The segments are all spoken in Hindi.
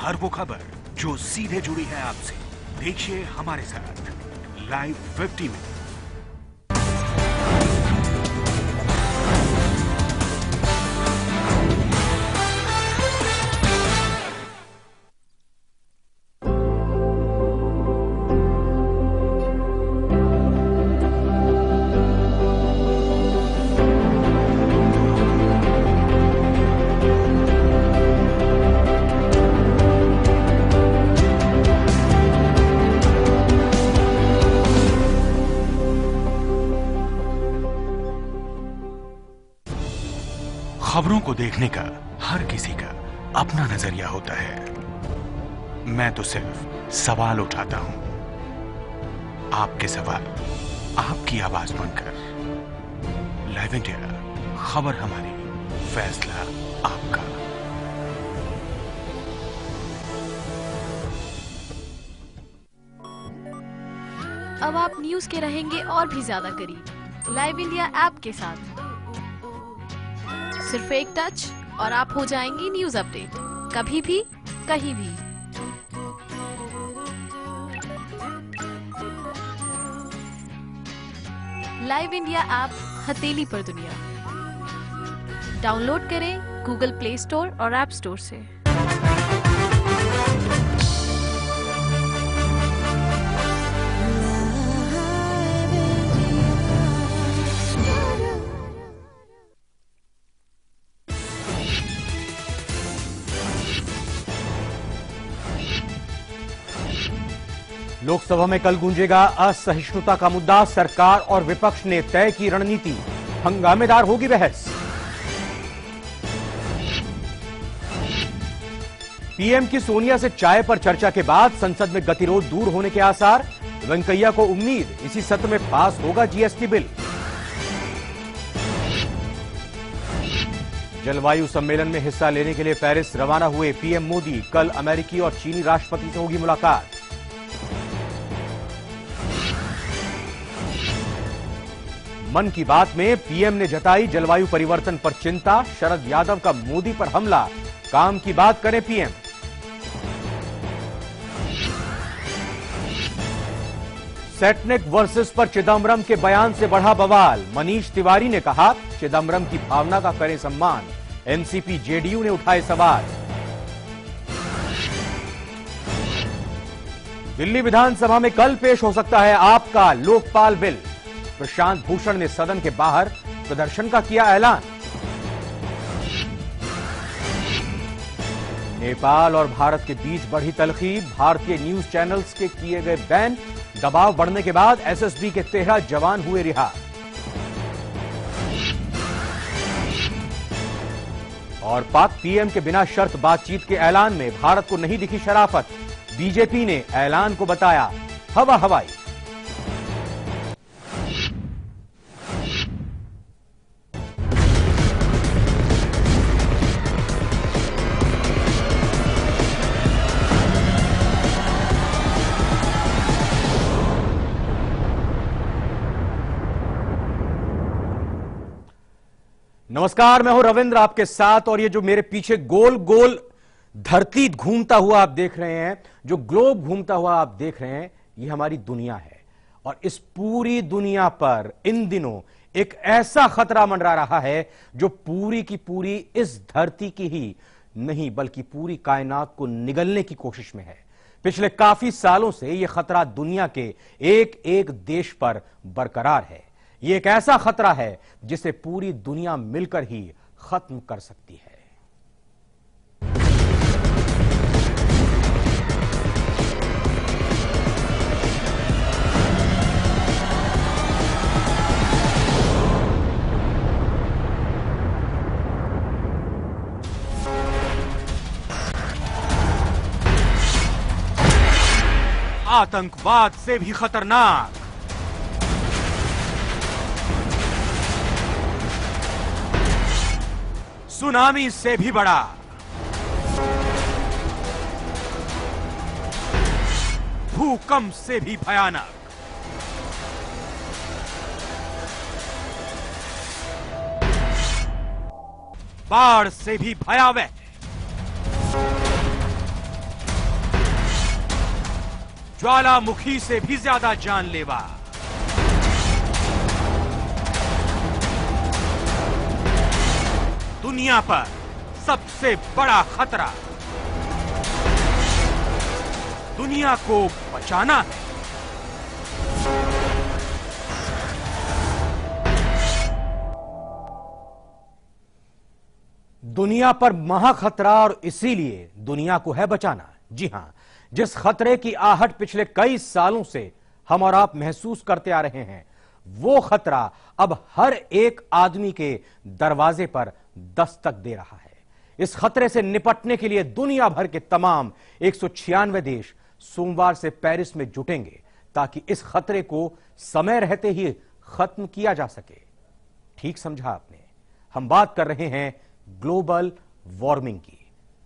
हर वो खबर जो सीधे जुड़ी है आपसे। देखिए हमारे साथ लाइव 50 में। खबरों को देखने का हर किसी का अपना नजरिया होता है। मैं तो सिर्फ सवाल उठाता हूं। आपके सवाल, आपकी आवाज बनकर। लाइव इंडिया, खबर हमारी, फैसला आपका। अब आप न्यूज के रहेंगे और भी ज्यादा करीब लाइव इंडिया ऐप के साथ। सिर्फ एक टच और आप हो जाएंगी न्यूज अपडेट, कभी भी कहीं भी। लाइव इंडिया ऐप हथेली पर दुनिया। डाउनलोड करें गूगल प्ले स्टोर और ऐप स्टोर से। लोकसभा में कल गूंजेगा असहिष्णुता का मुद्दा। सरकार और विपक्ष ने तय की रणनीति, हंगामेदार होगी बहस। पीएम की सोनिया से चाय पर चर्चा के बाद संसद में गतिरोध दूर होने के आसार। वेंकैया को उम्मीद इसी सत्र में पास होगा जीएसटी बिल। जलवायु सम्मेलन में हिस्सा लेने के लिए पेरिस रवाना हुए पीएम मोदी। कल अमेरिकी और चीनी राष्ट्रपति से होगी मुलाकात। मन की बात में पीएम ने जताई जलवायु परिवर्तन पर चिंता। शरद यादव का मोदी पर हमला, काम की बात करें पीएम। सेटनेक वर्सेस पर चिदम्बरम के बयान से बढ़ा बवाल। मनीष तिवारी ने कहा चिदम्बरम की भावना का करें सम्मान। एनसीपी जेडीयू ने उठाए सवाल। दिल्ली विधानसभा में कल पेश हो सकता है आपका लोकपाल बिल। प्रशांत भूषण ने सदन के बाहर प्रदर्शन का किया ऐलान। नेपाल और भारत के बीच बढ़ी तलखी। भारतीय न्यूज चैनल्स के किए गए बैन। दबाव बढ़ने के बाद एसएसबी के 13 जवान हुए रिहा। और पाक पीएम के बिना शर्त बातचीत के ऐलान में भारत को नहीं दिखी शराफत। बीजेपी ने ऐलान को बताया हवा हवाई। नमस्कार, मैं हूं रविंद्र आपके साथ। और ये जो मेरे पीछे गोल गोल धरती घूमता हुआ आप देख रहे हैं, जो ग्लोब घूमता हुआ आप देख रहे हैं, ये हमारी दुनिया है। और इस पूरी दुनिया पर इन दिनों एक ऐसा खतरा मंडरा रहा है जो पूरी की पूरी इस धरती की ही नहीं बल्कि पूरी कायनात को निगलने की कोशिश में है। पिछले काफी सालों से यह खतरा दुनिया के एक एक देश पर बरकरार है। यह एक ऐसा खतरा है जिसे पूरी दुनिया मिलकर ही खत्म कर सकती है। आतंकवाद से भी खतरनाक, सुनामी से भी बड़ा, भूकंप से भी भयानक, बाढ़ से भी भयावह, ज्वालामुखी से भी ज्यादा जानलेवा। दुनिया पर सबसे बड़ा खतरा दुनिया को बचाना है। दुनिया पर महाखतरा और इसीलिए दुनिया को है बचाना। जी हां, जिस खतरे की आहट पिछले कई सालों से हम और आप महसूस करते आ रहे हैं, वो खतरा अब हर एक आदमी के दरवाजे पर दस्तक दे रहा है। इस खतरे से निपटने के लिए दुनिया भर के तमाम 196 देश सोमवार से पेरिस में जुटेंगे ताकि इस खतरे को समय रहते ही खत्म किया जा सके। ठीक समझा आपने, हम बात कर रहे हैं ग्लोबल वार्मिंग की।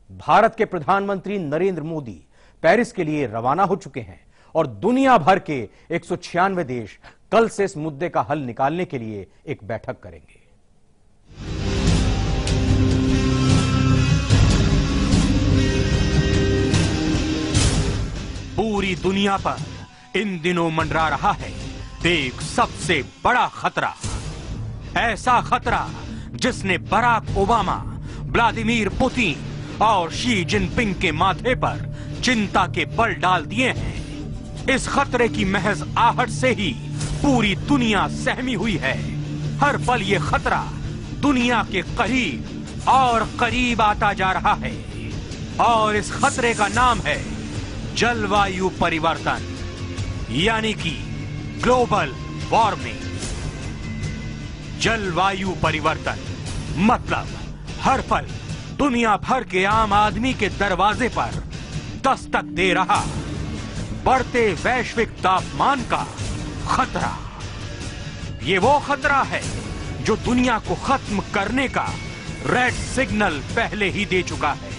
भारत के प्रधानमंत्री नरेंद्र मोदी पेरिस के लिए रवाना हो चुके हैं और दुनिया भर के 196 देश कल से इस मुद्दे का हल निकालने के लिए एक बैठक करेंगे। पूरी दुनिया पर इन दिनों मंडरा रहा है एक सबसे बड़ा खतरा। ऐसा खतरा जिसने बराक ओबामा, व्लादिमीर पुतिन और शी जिनपिंग के माथे पर चिंता के बल डाल दिए हैं। इस खतरे की महज आहट से ही पूरी दुनिया सहमी हुई है। हर पल ये खतरा दुनिया के करीब और करीब आता जा रहा है और इस खतरे का नाम है जलवायु परिवर्तन, यानी कि ग्लोबल वार्मिंग। जलवायु परिवर्तन मतलब हर पल दुनिया भर के आम आदमी के दरवाजे पर दस्तक दे रहा बढ़ते वैश्विक तापमान का खतरा। ये वो खतरा है जो दुनिया को खत्म करने का रेड सिग्नल पहले ही दे चुका है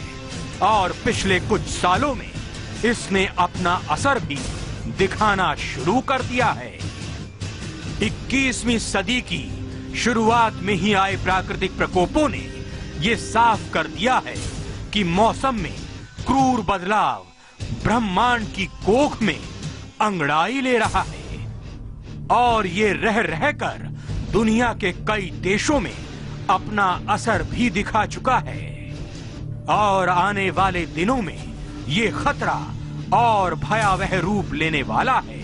और पिछले कुछ सालों में इसने अपना असर भी दिखाना शुरू कर दिया है। 21वीं सदी की शुरुआत में ही आए प्राकृतिक प्रकोपों ने यह साफ कर दिया है कि मौसम में क्रूर बदलाव ब्रह्मांड की कोख में अंगड़ाई ले रहा है और ये रह रहकर दुनिया के कई देशों में अपना असर भी दिखा चुका है और आने वाले दिनों में ये खतरा और भयावह रूप लेने वाला है।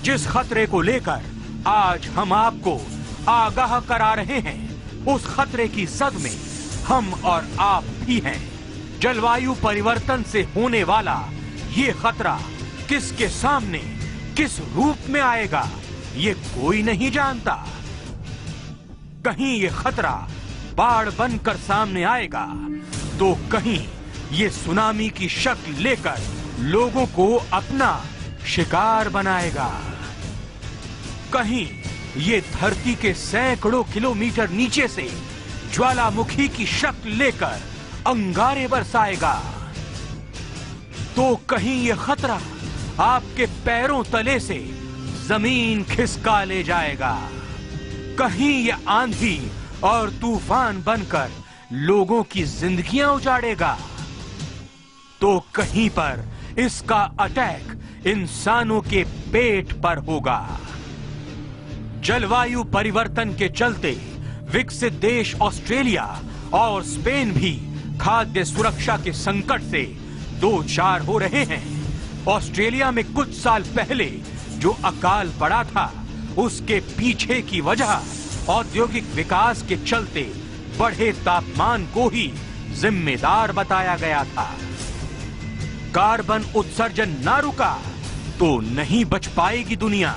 जिस खतरे को लेकर आज हम आपको आगाह करा रहे हैं, उस खतरे की जद में हम और आप भी हैं। जलवायु परिवर्तन से होने वाला ये खतरा किसके सामने किस रूप में आएगा, ये कोई नहीं जानता। कहीं ये खतरा बाढ़ बनकर सामने आएगा तो कहीं ये सुनामी की शक्ल लेकर लोगों को अपना शिकार बनाएगा। कहीं ये धरती के सैकड़ों किलोमीटर नीचे से ज्वालामुखी की शक्ल लेकर अंगारे बरसाएगा तो कहीं ये खतरा आपके पैरों तले से जमीन खिसका ले जाएगा। कहीं ये आंधी और तूफान बनकर लोगों की जिंदगियां उजाड़ेगा तो कहीं पर इसका अटैक इंसानों के पेट पर होगा। जलवायु परिवर्तन के चलते विकसित देश ऑस्ट्रेलिया और स्पेन भी खाद्य सुरक्षा के संकट से दो चार हो रहे हैं। ऑस्ट्रेलिया में कुछ साल पहले जो अकाल पड़ा था, उसके पीछे की वजह औद्योगिक विकास के चलते बढ़े तापमान को ही जिम्मेदार बताया गया था। कार्बन उत्सर्जन ना रुका तो नहीं बच पाएगी दुनिया।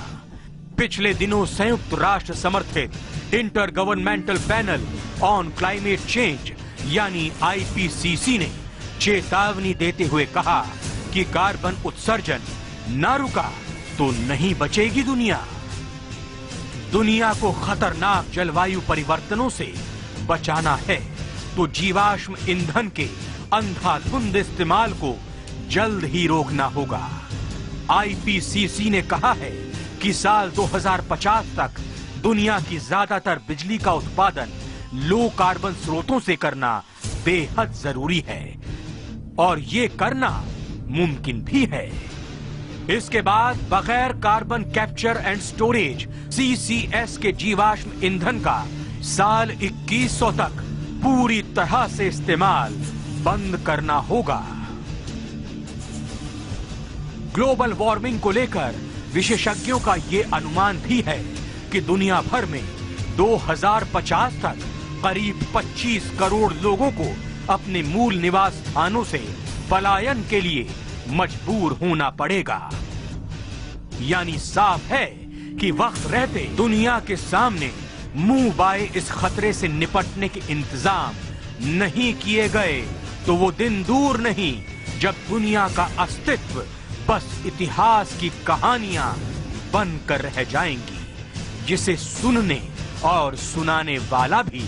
पिछले दिनों संयुक्त राष्ट्र समर्थित inter governmental panel on climate change यानी आईपीसीसी ने चेतावनी देते हुए कहा कि कार्बन उत्सर्जन ना रुका तो नहीं बचेगी दुनिया। दुनिया को खतरनाक जलवायु परिवर्तनों से बचाना है तो जीवाश्म ईंधन के अंधाधुंध इस्तेमाल को जल्द ही रोकना होगा। आईपीसीसी ने कहा है कि साल 2050 तक दुनिया की ज्यादातर बिजली का उत्पादन लो कार्बन स्रोतों से करना बेहद जरूरी है और ये करना मुमकिन भी है। इसके बाद बगैर carbon capture and storage CCS के जीवाश्म ईंधन का साल 2100 तक पूरी तरह से इस्तेमाल बंद करना होगा। ग्लोबल वार्मिंग को लेकर विशेषज्ञों का यह अनुमान भी है कि दुनिया भर में 2050 तक करीब 25 करोड़ लोगों को अपने मूल निवास स्थानों से पलायन के लिए मजबूर होना पड़ेगा। यानी साफ है कि वक्त रहते दुनिया के सामने मुंह बाए इस खतरे से निपटने के इंतजाम नहीं किए गए तो वो दिन दूर नहीं जब दुनिया का अस्तित्व बस इतिहास की कहानियां बनकर रह जाएंगी, जिसे सुनने और सुनाने वाला भी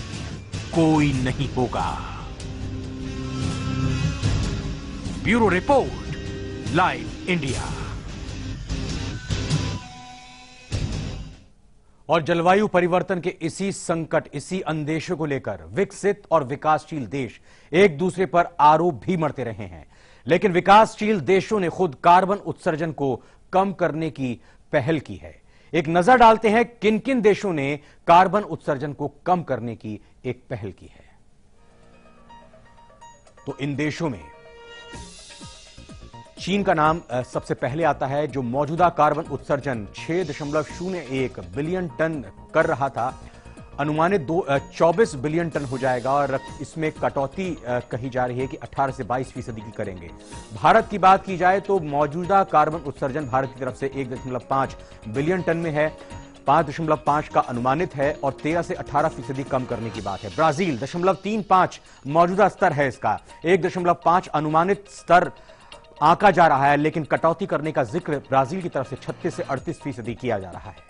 कोई नहीं होगा। Bureau report, live India. और जलवायु परिवर्तन के इसी संकट, इसी अंदेशे को लेकर विकसित और विकासशील देश एक दूसरे पर आरोप भी मरते रहे हैं, लेकिन विकासशील देशों ने खुद कार्बन उत्सर्जन को कम करने की पहल की है। एक नजर डालते हैं किन किन देशों ने कार्बन उत्सर्जन को कम करने की एक पहल की है। तो इन देशों में चीन का नाम सबसे पहले आता है, जो मौजूदा कार्बन उत्सर्जन 6.01 बिलियन टन कर रहा था, अनुमानित 24 बिलियन टन हो जाएगा और इसमें कटौती कही जा रही है कि 18 से 22% की करेंगे। भारत की बात की जाए तो मौजूदा कार्बन उत्सर्जन भारत की तरफ से 1.5 बिलियन टन में है, 5.5 का अनुमानित है और 13 से 18% कम करने की बात है। ब्राजील 0.35 मौजूदा स्तर है इसका, 1.5 अनुमानित स्तर आंका जा रहा है, लेकिन कटौती करने का जिक्र ब्राजील की तरफ से 36 से 38% किया जा रहा है।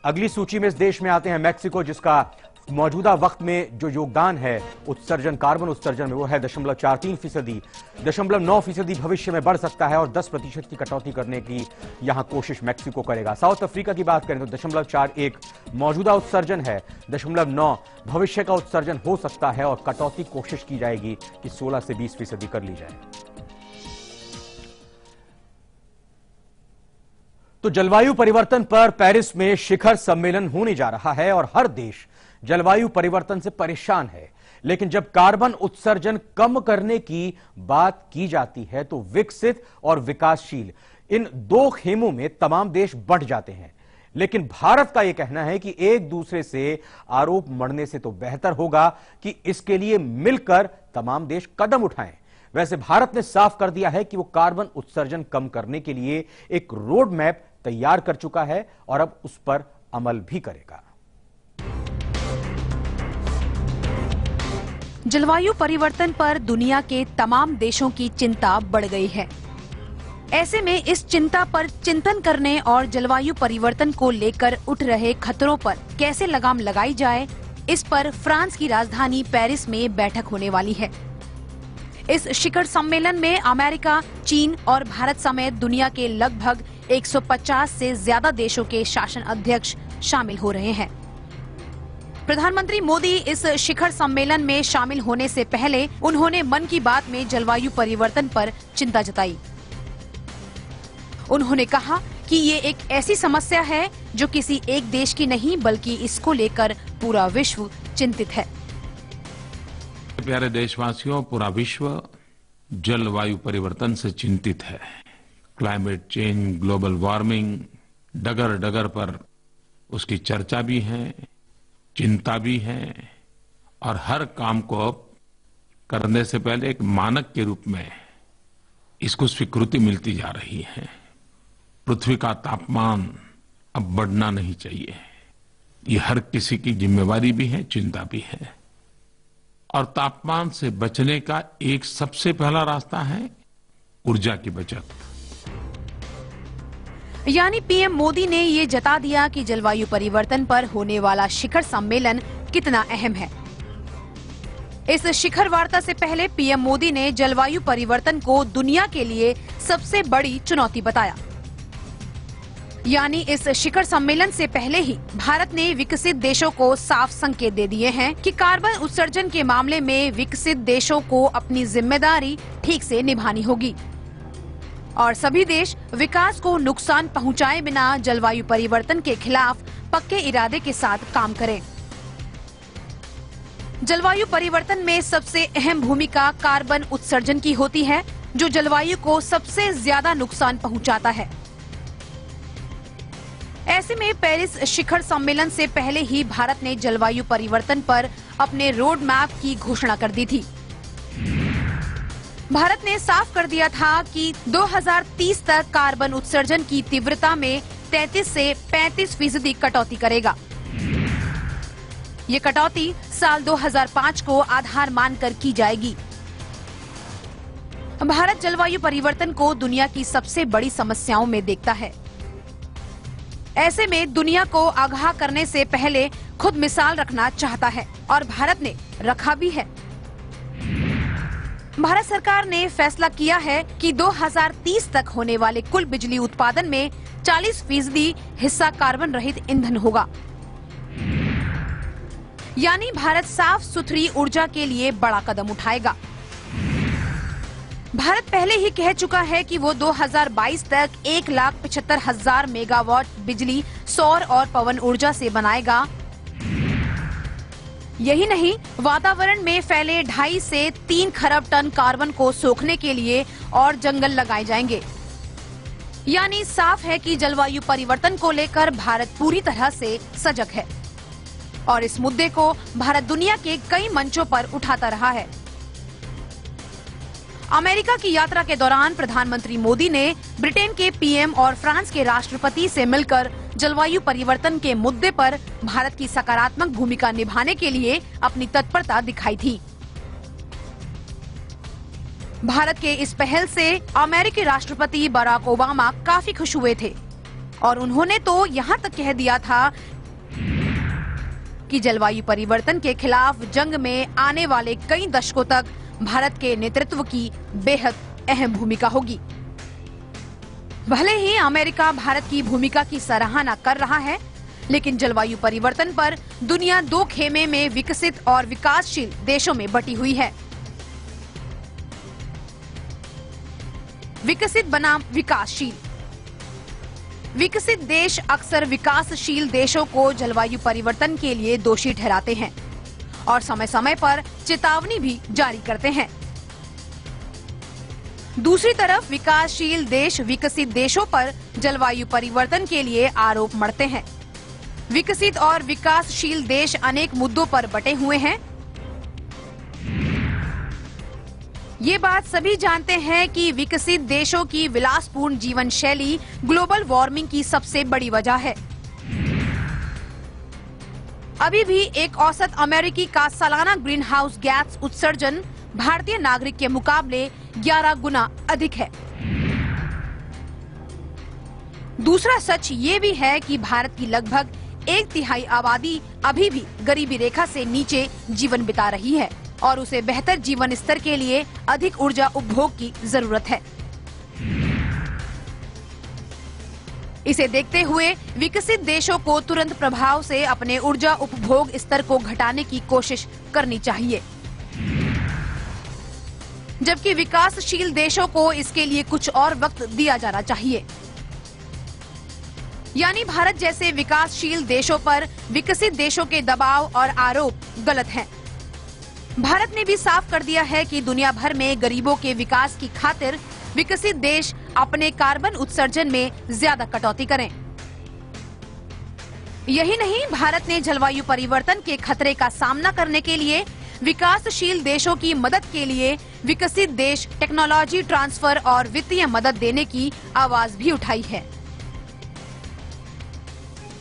अगली सूची में इस देश में आते हैं मैक्सिको, जिसका मौजूदा वक्त में जो योगदान है उत्सर्जन, कार्बन उत्सर्जन में, वो है 0.43%। 0.9% भविष्य में बढ़ सकता है और 10% की कटौती करने की यहां कोशिश मैक्सिको करेगा। साउथ अफ्रीका की बात करें तो 0.41 मौजूदा उत्सर्जन है, 0.9 भविष्य का उत्सर्जन हो सकता है और कटौती कोशिश की जाएगी कि 16 से 20% कर ली जाए। तो जलवायु परिवर्तन पर पेरिस में शिखर सम्मेलन होने जा रहा है और हर देश जलवायु परिवर्तन से परेशान है, लेकिन जब कार्बन उत्सर्जन कम करने की बात की जाती है तो विकसित और विकासशील इन दो खेमों में तमाम देश बढ़ जाते हैं। लेकिन भारत का यह कहना है कि एक दूसरे से आरोप मढ़ने से तो बेहतर होगा कि इसके लिए मिलकर तमाम देश कदम उठाएं। वैसे भारत ने साफ कर दिया है कि वो कार्बन उत्सर्जन कम करने के लिए एक रोड मैप तैयार कर चुका है और अब उस पर अमल भी करेगा। जलवायु परिवर्तन पर दुनिया के तमाम देशों की चिंता बढ़ गई है। ऐसे में इस चिंता पर चिंतन करने और जलवायु परिवर्तन को लेकर उठ रहे खतरों पर कैसे लगाम लगाई जाए, इस पर फ्रांस की राजधानी पेरिस में बैठक होने वाली है। इस शिखर सम्मेलन में अमेरिका, चीन और भारत समेत दुनिया के लगभग 150 से ज्यादा देशों के शासन अध्यक्ष शामिल हो रहे हैं। प्रधानमंत्री मोदी इस शिखर सम्मेलन में शामिल होने से पहले उन्होंने मन की बात में जलवायु परिवर्तन पर चिंता जताई। उन्होंने कहा कि ये एक ऐसी समस्या है जो किसी एक देश की नहीं बल्कि इसको लेकर पूरा विश्व चिंतित है। प्यारे देशवासियों, पूरा विश्व जलवायु परिवर्तन से चिंतित है। क्लाइमेट चेंज, ग्लोबल वार्मिंग, डगर डगर पर उसकी चर्चा भी है, चिंता भी है और हर काम को अब करने से पहले एक मानक के रूप में इसको स्वीकृति मिलती जा रही है। पृथ्वी का तापमान अब बढ़ना नहीं चाहिए, ये हर किसी की जिम्मेवारी भी है, चिंता भी है। और तापमान से बचने का एक सबसे पहला रास्ता है ऊर्जा की बचत। यानी पीएम मोदी ने ये जता दिया कि जलवायु परिवर्तन पर होने वाला शिखर सम्मेलन कितना अहम है। इस शिखर वार्ता से पहले पीएम मोदी ने जलवायु परिवर्तन को दुनिया के लिए सबसे बड़ी चुनौती बताया। यानी इस शिखर सम्मेलन से पहले ही भारत ने विकसित देशों को साफ संकेत दे दिए हैं कि कार्बन उत्सर्जन के मामले में विकसित देशों को अपनी जिम्मेदारी ठीक से निभानी होगी। और सभी देश विकास को नुकसान पहुंचाए बिना जलवायु परिवर्तन के खिलाफ पक्के इरादे के साथ काम करें। जलवायु परिवर्तन में सबसे अहम भूमिका कार्बन उत्सर्जन की होती है, जो जलवायु को सबसे ज्यादा नुकसान पहुंचाता है। ऐसे में पेरिस शिखर सम्मेलन से पहले ही भारत ने जलवायु परिवर्तन पर अपने रोड मैप की घोषणा कर दी थी। भारत ने साफ कर दिया था कि 2030 तक कार्बन उत्सर्जन की तीव्रता में 33 से 35% कटौती करेगा। ये कटौती साल 2005 को आधार मानकर की जाएगी। भारत जलवायु परिवर्तन को दुनिया की सबसे बड़ी समस्याओं में देखता है। ऐसे में दुनिया को आगाह करने से पहले खुद मिसाल रखना चाहता है और भारत ने रखा भी है। भारत सरकार ने फैसला किया है कि 2030 तक होने वाले कुल बिजली उत्पादन में 40% हिस्सा कार्बन रहित ईंधन होगा। यानी भारत साफ सुथरी ऊर्जा के लिए बड़ा कदम उठाएगा। भारत पहले ही कह चुका है कि वो 2022 तक 1,75,000 मेगावाट बिजली सौर और पवन ऊर्जा से बनाएगा। यही नहीं, वातावरण में फैले 2.5 से 3 खरब टन कार्बन को सोखने के लिए और जंगल लगाए जाएंगे। यानी साफ है कि जलवायु परिवर्तन को लेकर भारत पूरी तरह से सजग है और इस मुद्दे को भारत दुनिया के कई मंचों पर उठाता रहा है। अमेरिका की यात्रा के दौरान प्रधानमंत्री मोदी ने ब्रिटेन के पीएम और फ्रांस के राष्ट्रपति से मिलकर जलवायु परिवर्तन के मुद्दे पर भारत की सकारात्मक भूमिका निभाने के लिए अपनी तत्परता दिखाई थी। भारत के इस पहल से अमेरिकी राष्ट्रपति बराक ओबामा काफी खुश हुए थे और उन्होंने तो यहाँ तक कह दिया था कि जलवायु परिवर्तन के खिलाफ जंग में आने वाले कई दशकों तक भारत के नेतृत्व की बेहद अहम भूमिका होगी। भले ही अमेरिका भारत की भूमिका की सराहना कर रहा है, लेकिन जलवायु परिवर्तन पर दुनिया 2 खेमे में विकसित और विकासशील देशों में बटी हुई है। विकसित बनाम विकासशील। विकसित देश अक्सर विकासशील देशों को जलवायु परिवर्तन के लिए दोषी ठहराते हैं और समय समय पर चेतावनी भी जारी करते हैं। दूसरी तरफ विकासशील देश विकसित देशों पर जलवायु परिवर्तन के लिए आरोप मढ़ते हैं। विकसित और विकासशील देश अनेक मुद्दों पर बटे हुए हैं। ये बात सभी जानते हैं कि विकसित देशों की विलासपूर्ण जीवन शैली ग्लोबल वार्मिंग की सबसे बड़ी वजह है। अभी भी एक औसत अमेरिकी का सालाना ग्रीन हाउस गैस उत्सर्जन भारतीय नागरिक के मुकाबले 11 गुना अधिक है। दूसरा सच ये भी है कि भारत की लगभग 1/3 आबादी अभी भी गरीबी रेखा से नीचे जीवन बिता रही है और उसे बेहतर जीवन स्तर के लिए अधिक ऊर्जा उपभोग की जरूरत है। इसे देखते हुए विकसित देशों को तुरंत प्रभाव से अपने ऊर्जा उपभोग स्तर को घटाने की कोशिश करनी चाहिए, जबकि विकासशील देशों को इसके लिए कुछ और वक्त दिया जाना चाहिए। यानी भारत जैसे विकासशील देशों पर विकसित देशों के दबाव और आरोप गलत हैं। भारत ने भी साफ कर दिया है कि दुनिया भर में गरीबों के विकास की खातिर विकसित देश अपने कार्बन उत्सर्जन में ज्यादा कटौती करें। यही नहीं, भारत ने जलवायु परिवर्तन के खतरे का सामना करने के लिए विकासशील देशों की मदद के लिए विकसित देश टेक्नोलॉजी ट्रांसफर और वित्तीय मदद देने की आवाज भी उठाई है।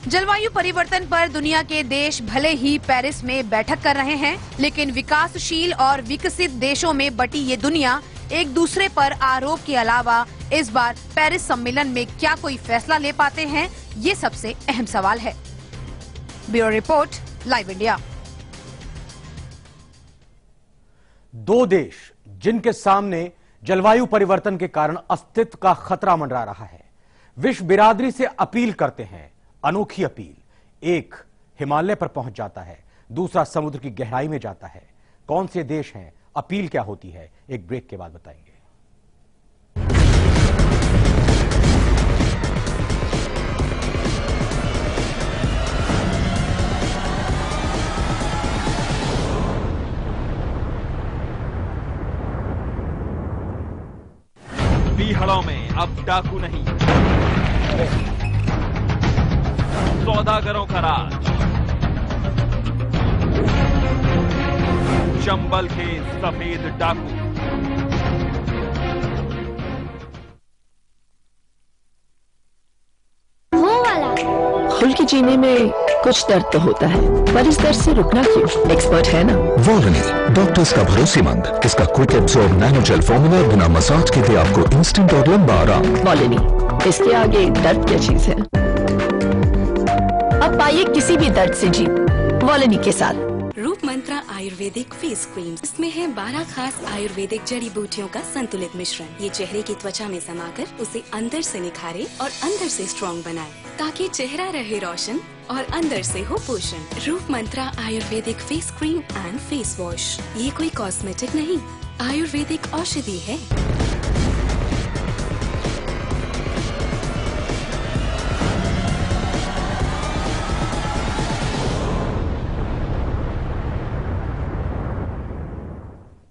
जलवायु परिवर्तन पर दुनिया के देश भले ही पेरिस में बैठक कर रहे हैं, लेकिन विकासशील और विकसित देशों में बटी ये दुनिया एक दूसरे पर आरोप के अलावा इस बार पेरिस सम्मेलन में क्या कोई फैसला ले पाते हैं, ये सबसे अहम सवाल है। Bureau report, live India. 2 देश जिनके सामने जलवायु परिवर्तन के कारण अस्तित्व का खतरा मंडरा रहा है, विश्व बिरादरी से अपील करते हैं। अनोखी अपील। एक हिमालय पर पहुंच जाता है, दूसरा समुद्र की गहराई में जाता है। कौन से देश हैं, अपील क्या होती है, एक ब्रेक के बाद बताएंगे। पीहड़ों में अब डाकू नहीं, सौदागरों का राज। चंबल के सफेद डाकू। खुल के जीने में कुछ दर्द तो होता है, पर इस दर्द से रुकना क्यों? एक्सपर्ट है ना वॉलनी, डॉक्टर्स का भरोसेमंद। इसका क्विक एब्सॉर्ब नैनोजेल फॉर्मूला बिना मसाज के दे आपको इंस्टेंट और लंबा आराम। वॉलनी, इसके आगे दर्द क्या चीज है? अब पाइए किसी भी दर्द से जीत वॉलनी के साथ। रूप मंत्रा आयुर्वेदिक फेस क्रीम, इसमें है 12 खास आयुर्वेदिक जड़ी बूटियों का संतुलित मिश्रण। ये चेहरे की त्वचा में समाकर उसे अंदर से निखारे और अंदर से स्ट्रॉन्ग बनाए, ताकि चेहरा रहे रोशन और अंदर से हो पोषण। Roop Mantra ayurvedic face cream and face wash, ये कोई कॉस्मेटिक नहीं, आयुर्वेदिक औषधि है।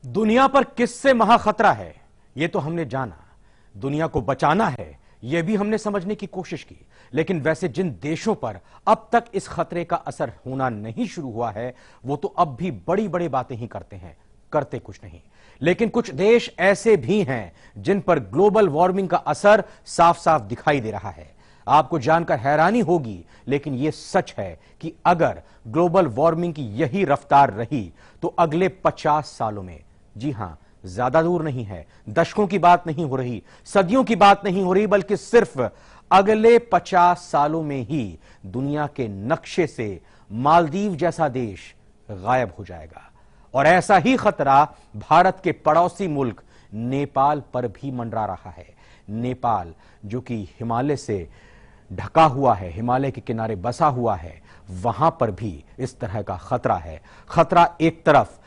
दुनिया पर किससे महाखतरा है यह तो हमने जाना, दुनिया को बचाना है यह भी हमने समझने की कोशिश की। लेकिन वैसे जिन देशों पर अब तक इस खतरे का असर होना नहीं शुरू हुआ है वो तो अब भी बड़ी बड़ी बातें ही करते हैं, करते कुछ नहीं। लेकिन कुछ देश ऐसे भी हैं जिन पर ग्लोबल वार्मिंग का असर साफ साफ दिखाई दे रहा है। आपको जानकर हैरानी होगी, लेकिन यह सच है कि अगर ग्लोबल वार्मिंग की यही रफ्तार रही तो अगले 50 सालों में, जी हां, ज्यादा दूर नहीं है, दशकों की बात नहीं हो रही, सदियों की बात नहीं हो रही, बल्कि सिर्फ अगले 50 सालों में ही दुनिया के नक्शे से मालदीव जैसा देश गायब हो जाएगा। और ऐसा ही खतरा भारत के पड़ोसी मुल्क नेपाल पर भी मंडरा रहा है। नेपाल जो कि हिमालय से ढका हुआ है, हिमालय के किनारे बसा हुआ है, वहां पर भी इस तरह का खतरा है। खतरा एक तरफ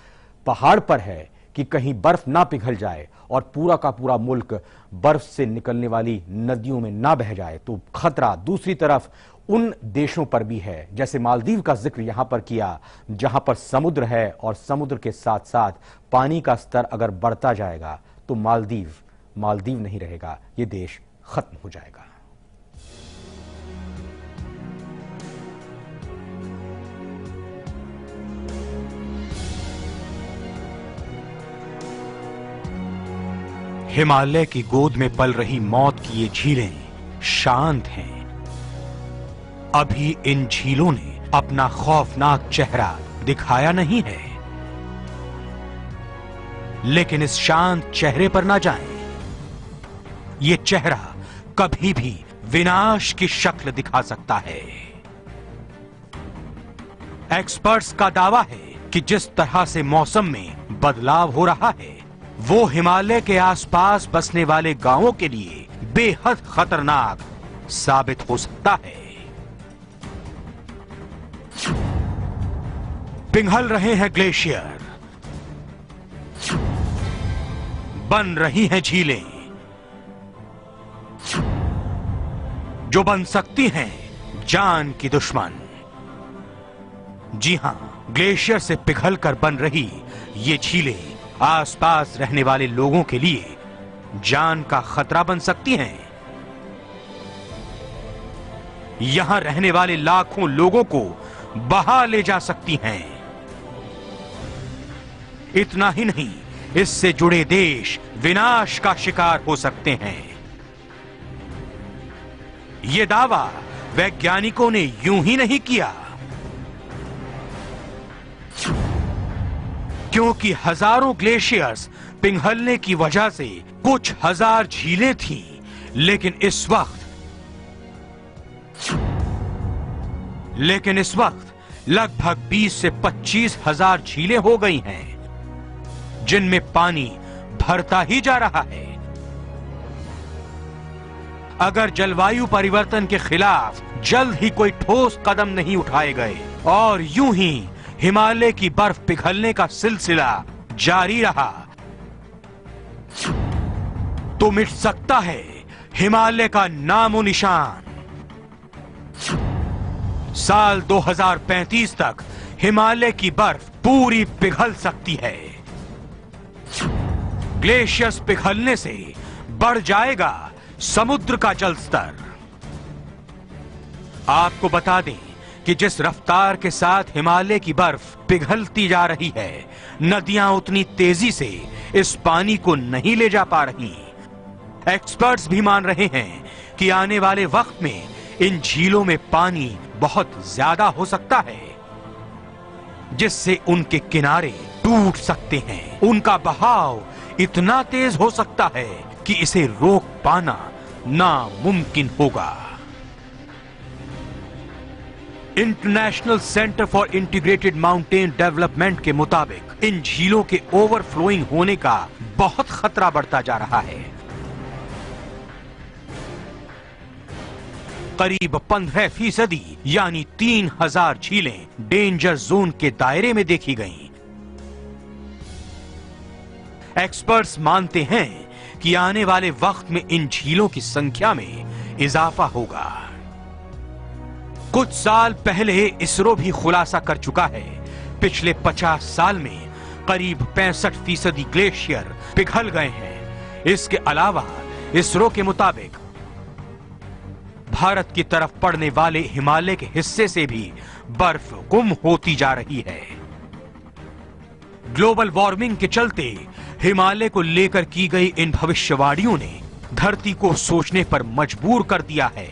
पहाड़ पर है कि कहीं बर्फ ना पिघल जाए और पूरा का पूरा मुल्क बर्फ से निकलने वाली नदियों में ना बह जाए, तो खतरा दूसरी तरफ उन देशों पर भी है, जैसे मालदीव का जिक्र यहां पर किया, जहां पर समुद्र है और समुद्र के साथ साथ पानी का स्तर अगर बढ़ता जाएगा तो मालदीव नहीं रहेगा, यह देश खत्म हो जाएगा। हिमालय की गोद में पल रही मौत की ये झीलें शांत हैं। अभी इन झीलों ने अपना खौफनाक चेहरा दिखाया नहीं है, लेकिन इस शांत चेहरे पर ना जाएं। ये चेहरा कभी भी विनाश की शक्ल दिखा सकता है। एक्सपर्ट्स का दावा है कि जिस तरह से मौसम में बदलाव हो रहा है वो हिमालय के आसपास बसने वाले गांवों के लिए बेहद खतरनाक साबित हो सकता है। पिघल रहे हैं ग्लेशियर, बन रही हैं झीलें जो बन सकती हैं जान की दुश्मन। जी हां, ग्लेशियर से पिघलकर बन रही ये झीलें आसपास रहने वाले लोगों के लिए जान का खतरा बन सकती हैं। यहां रहने वाले लाखों लोगों को बहा ले जा सकती हैं। इतना ही नहीं, इससे जुड़े देश विनाश का शिकार हो सकते हैं। यह दावा वैज्ञानिकों ने यूं ही नहीं किया, क्योंकि हजारों ग्लेशियर्स पिघलने की वजह से कुछ हजार झीलें थीं, लेकिन इस वक्त लगभग 20 से 25 हजार झीलें हो गई हैं, जिनमें पानी भरता ही जा रहा है। अगर जलवायु परिवर्तन के खिलाफ जल्द ही कोई ठोस कदम नहीं उठाए गए और यूं ही हिमालय की बर्फ पिघलने का सिलसिला जारी रहा तो मिट सकता है हिमालय का नामो निशान। साल 2035 तक हिमालय की बर्फ पूरी पिघल सकती है। ग्लेशियर्स पिघलने से बढ़ जाएगा समुद्र का जल स्तर। आपको बता दें कि जिस रफ्तार के साथ हिमालय की बर्फ पिघलती जा रही है, नदियां उतनी तेजी से इस पानी को नहीं ले जा पा रही। एक्सपर्ट्स भी मान रहे हैं कि आने वाले वक्त में इन झीलों में पानी बहुत ज्यादा हो सकता है, जिससे उनके किनारे टूट सकते हैं। उनका बहाव इतना तेज हो सकता है कि इसे रोक पाना नामुमकिन होगा। International centre for integrated mountain development के मुताबिक इन झीलों के ओवरफ्लोइंग होने का बहुत खतरा बढ़ता जा रहा है। करीब 15% यानी 3000 झीलें डेंजर जोन के दायरे में देखी गईं। एक्सपर्ट्स मानते हैं कि आने वाले वक्त में इन झीलों की संख्या में इजाफा होगा। कुछ साल पहले इसरो भी खुलासा कर चुका है, पिछले 50 साल में करीब 65% ग्लेशियर पिघल गए हैं। इसके अलावा इसरो के मुताबिक भारत की तरफ पड़ने वाले हिमालय के हिस्से से भी बर्फ गुम होती जा रही है। ग्लोबल वार्मिंग के चलते हिमालय को लेकर की गई इन भविष्यवाणियों ने धरती को सोचने पर मजबूर कर दिया है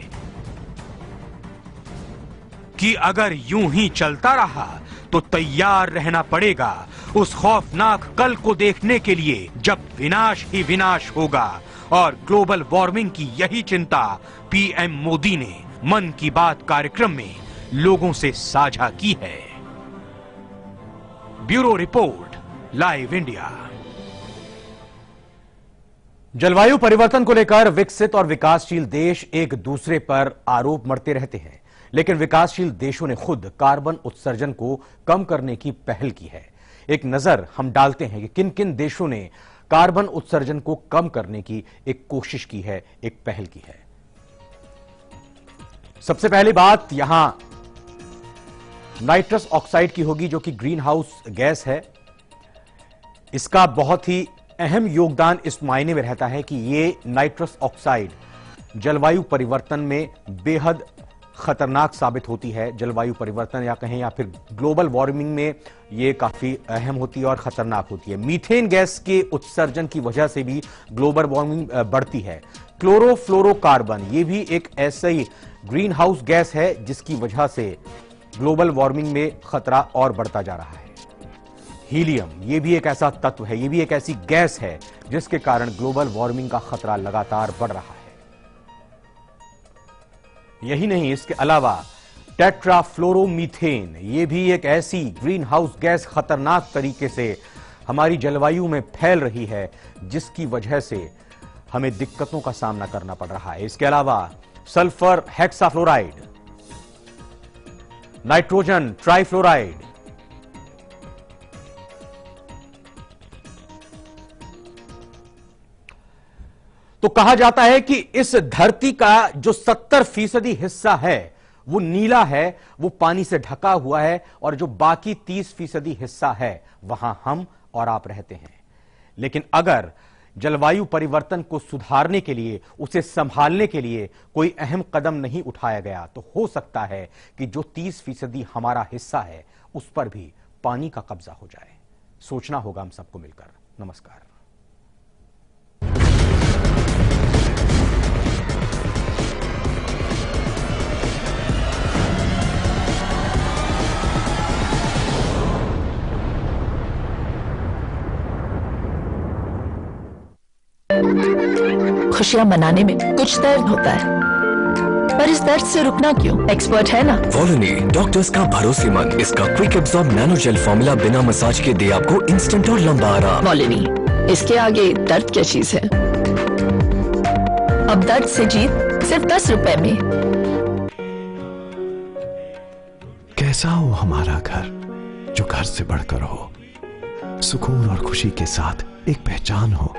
कि अगर यूं ही चलता रहा तो तैयार रहना पड़ेगा उस खौफनाक कल को देखने के लिए जब विनाश ही विनाश होगा। और ग्लोबल वार्मिंग की यही चिंता पीएम मोदी ने मन की बात कार्यक्रम में लोगों से साझा की है। Bureau report, live India. जलवायु परिवर्तन को लेकर विकसित और विकासशील देश एक दूसरे पर आरोप मढ़ते रहते हैं, लेकिन विकासशील देशों ने खुद कार्बन उत्सर्जन को कम करने की पहल की है। एक नजर हम डालते हैं कि किन किन देशों ने कार्बन उत्सर्जन को कम करने की एक कोशिश की है, एक पहल की है। सबसे पहली बात यहां नाइट्रस ऑक्साइड की होगी, जो कि ग्रीन हाउस गैस है। इसका बहुत ही अहम योगदान इस मायने में रहता है कि ये नाइट्रस ऑक्साइड जलवायु परिवर्तन में बेहद खतरनाक साबित होती है। जलवायु परिवर्तन या कहें या फिर ग्लोबल वार्मिंग में ये काफी अहम होती है और खतरनाक होती है। मीथेन गैस के उत्सर्जन की वजह से भी ग्लोबल वार्मिंग बढ़ती है। क्लोरोफ्लोरोकार्बन ये भी एक ऐसा ही ग्रीन हाउस गैस है जिसकी वजह से ग्लोबल वार्मिंग में खतरा और बढ़ता जा रहा है। हीलियम ये भी एक ऐसा तत्व है, ये भी एक ऐसी गैस है जिसके कारण ग्लोबल वार्मिंग का खतरा लगातार बढ़ रहा है। यही नहीं, इसके अलावा टेट्राफ्लोरोमीथेन ये भी एक ऐसी ग्रीन हाउस गैस खतरनाक तरीके से हमारी जलवायु में फैल रही है जिसकी वजह से हमें दिक्कतों का सामना करना पड़ रहा है। इसके अलावा सल्फर हेक्साफ्लोराइड, नाइट्रोजन ट्राइफ्लोराइड, तो कहा जाता है कि इस धरती का जो 70% हिस्सा है वो नीला है, वो पानी से ढका हुआ है, और जो बाकी 30% हिस्सा है वहां हम और आप रहते हैं। लेकिन अगर जलवायु परिवर्तन को सुधारने के लिए, उसे संभालने के लिए कोई अहम कदम नहीं उठाया गया तो हो सकता है कि जो 30% हमारा हिस्सा है उस पर भी पानी का कब्जा हो जाए। सोचना होगा हम सबको मिलकर। नमस्कार। खुशियां मनाने में कुछ दर्द होता है, पर इस दर्द से रुकना क्यों? एक्सपर्ट है ना वॉलनी, डॉक्टर्स का भरोसेमंद। इसका quick absorb nano gel formula बिना मसाज के दे आपको इंस्टेंट और लंबा आराम। वॉलनी, इसके आगे दर्द क्या चीज है? अब दर्द से जीत सिर्फ 10 रुपए में। कैसा हो हमारा घर, जो घर से बढ़कर हो, सुकून और खुशी के साथ एक पहचान हो।